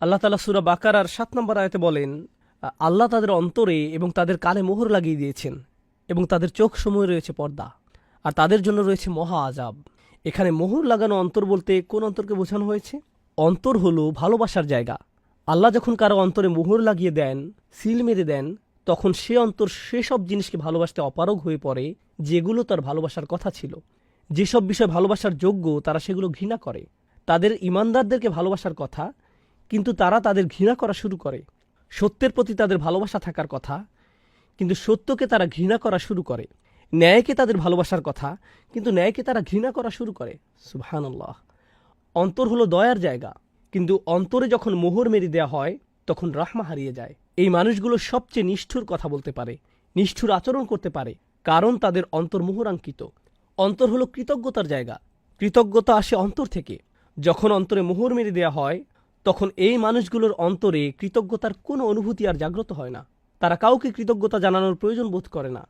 আল্লাহ তাআলা সূরা বাকারার ৭ নম্বর আয়াতে বলেন, আল্লাহ তাদের অন্তরে এবং তাদের কানে মোহর লাগিয়ে দিয়েছেন এবং তাদের চোখ সমূহে রয়েছে পর্দা, আর তাদের জন্য রয়েছে মহা আযাব। এখানে মোহর লাগানো অন্তর বলতে কোন অন্তরকে বোঝানো হয়েছে? অন্তর হলো ভালোবাসার জায়গা। আল্লাহ যখন কারো অন্তরে মোহর লাগিয়ে দেন, সিল মেরে দেন, তখন সে অন্তর সেসব জিনিসকে ভালোবাসতে অপারগ হয়ে পড়ে যেগুলো তার ভালোবাসার কথা ছিল। যেসব বিষয় ভালোবাসার যোগ্য তারা সেগুলো ঘৃণা করে। তাদের ঈমানদারদেরকে ভালোবাসার কথা, কিন্তু তারা তাদের ঘৃণা করা শুরু করে। সত্যের প্রতি তাদের ভালোবাসা থাকার কথা, কিন্তু সত্যকে তারা ঘৃণা করা শুরু করে। ন্যায়কে তাদের ভালোবাসার কথা, কিন্তু ন্যায়কে তারা ঘৃণা করা শুরু করে। সুবহানাল্লাহ। অন্তর হলো দয়ার জায়গা, কিন্তু অন্তরে যখন মোহর মেরে দেওয়া হয় তখন রাহমা হারিয়ে যায়। এই মানুষগুলো সবচেয়ে নিষ্ঠুর কথা বলতে পারে, নিষ্ঠুর আচরণ করতে পারে, কারণ তাদের অন্তর মোহরাঙ্কিত। অন্তর হলো কৃতজ্ঞতার জায়গা। কৃতজ্ঞতা আসে অন্তর থেকে। যখন অন্তরে মোহর মেরে দেওয়া হয় তখন এই মানুষগুলোর অন্তরে কৃতজ্ঞতার কোনো অনুভূতি আর জাগ্রত হয় না। তারা কাউকে কৃতজ্ঞতা জানানোর প্রয়োজন বোধ করে না।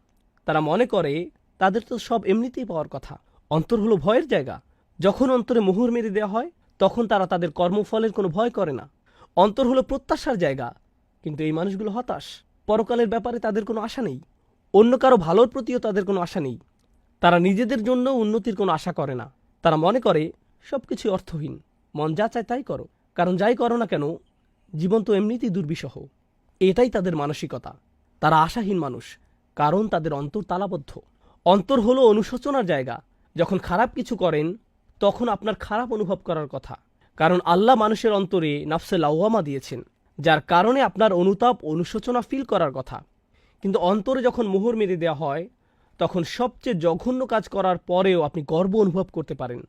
তারা মনে করে তাদের তো সব এমনিতেই পাওয়ার কথা। অন্তর হলো ভয়ের জায়গা। যখন অন্তরে মোহর মেরে দেওয়া হয় তখন তারা তাদের কর্মফলের কোনো ভয় করে না। অন্তর হলো প্রত্যাশার জায়গা, কিন্তু এই মানুষগুলো হতাশ। পরকালের ব্যাপারে তাদের কোনো আশা নেই। অন্য কারো ভালোর প্রতিও তাদের কোনো আশা নেই। তারা নিজেদের জন্য উন্নতির কোনো আশা করে না। তারা মনে করে সবকিছু অর্থহীন, মন যা চায় তাই করো, কারণ যাই করো না কেন জীবন তো এমনিতেই দুর্বিষহ। এটাই তাদের মানসিকতা। তারা আশাহীন মানুষ, কারণ তাদের অন্তর তালাবদ্ধ। অন্তর হলো অনুশোচনার জায়গা। যখন খারাপ কিছু করেন তখন আপনার খারাপ অনুভব করার কথা, কারণ আল্লাহ মানুষের অন্তরে নাফসে লাওয়ামা দিয়েছেন, যার কারণে আপনার অনুতাপ অনুশোচনা ফিল করার কথা। কিন্তু অন্তরে যখন মোহর মেরে দেওয়া হয় তখন সবচেয়ে জঘন্য কাজ করার পরেও আপনি গর্ব অনুভব করতে পারেন।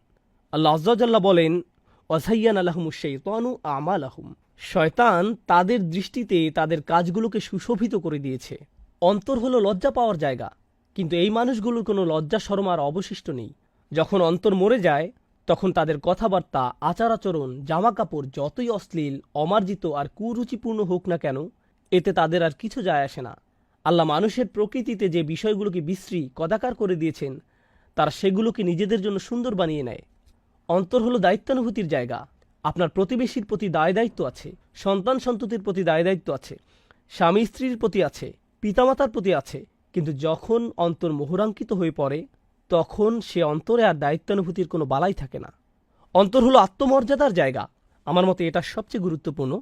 আল্লাহ আযজা ওয়াজাল্লা বলেন, ওয়াযায়্যানা লাহুমুশ শাইতানু আমালাহুম। শয়তান তাদের দৃষ্টিতে তাদের কাজগুলোকে সুশোভিত করে দিয়েছে। অন্তর হলো লজ্জা পাওয়ার জায়গা, কিন্তু এই মানুষগুলোর কোনো লজ্জা শরম আর অবশিষ্ট নেই। যখন অন্তর মরে যায় তখন তাদের কথাবার্তা, আচার আচরণ, জামা কাপড় যতই অশ্লীল, অমার্জিত আর কুরুচিপূর্ণ হোক না কেন, এতে তাদের আর কিছু যায় আসে না। আল্লাহ মানুষের প্রকৃতিতে যে বিষয়গুলোকে বিশ্রী কদাকার করে দিয়েছেন তারা সেগুলোকে নিজেদের জন্য সুন্দর বানিয়ে নেয়। অন্তর হলো দায়িত্বানুভূতির জায়গা। আপনার প্রতিবেশীর প্রতি দায় দায়িত্ব আছে, সন্তান সন্ততির প্রতি দায় দায়িত্ব আছে, স্বামী স্ত্রীর প্রতি আছে, পিতামাতার প্রতি আছে। কিন্তু যখন অন্তর মোহরাঙ্কিত হয়ে পড়ে তখন সে অন্তরে আর দায়িত্বানুভূতির কোনো বালাই থাকে না। অন্তর হলো আত্মমর্যাদার জায়গা। আমার মতে এটা সবচেয়ে গুরুত্বপূর্ণ।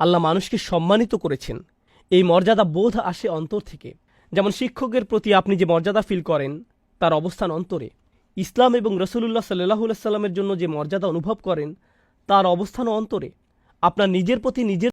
আল্লাহ মানুষকে সম্মানিত করেছেন। এই মর্যাদা বোধ আসে অন্তর থেকে। যেমন শিক্ষকের প্রতি আপনি যে মর্যাদা ফিল করেন তার অবস্থান অন্তরে। ইসলাম এবং রাসূলুল্লাহ সাল্লাল্লাহু আলাইহি ওয়াসাল্লামের জন্য যে মর্যাদা অনুভব করেন তার অবস্থানও অন্তরে। আপনার নিজের প্রতি নিজের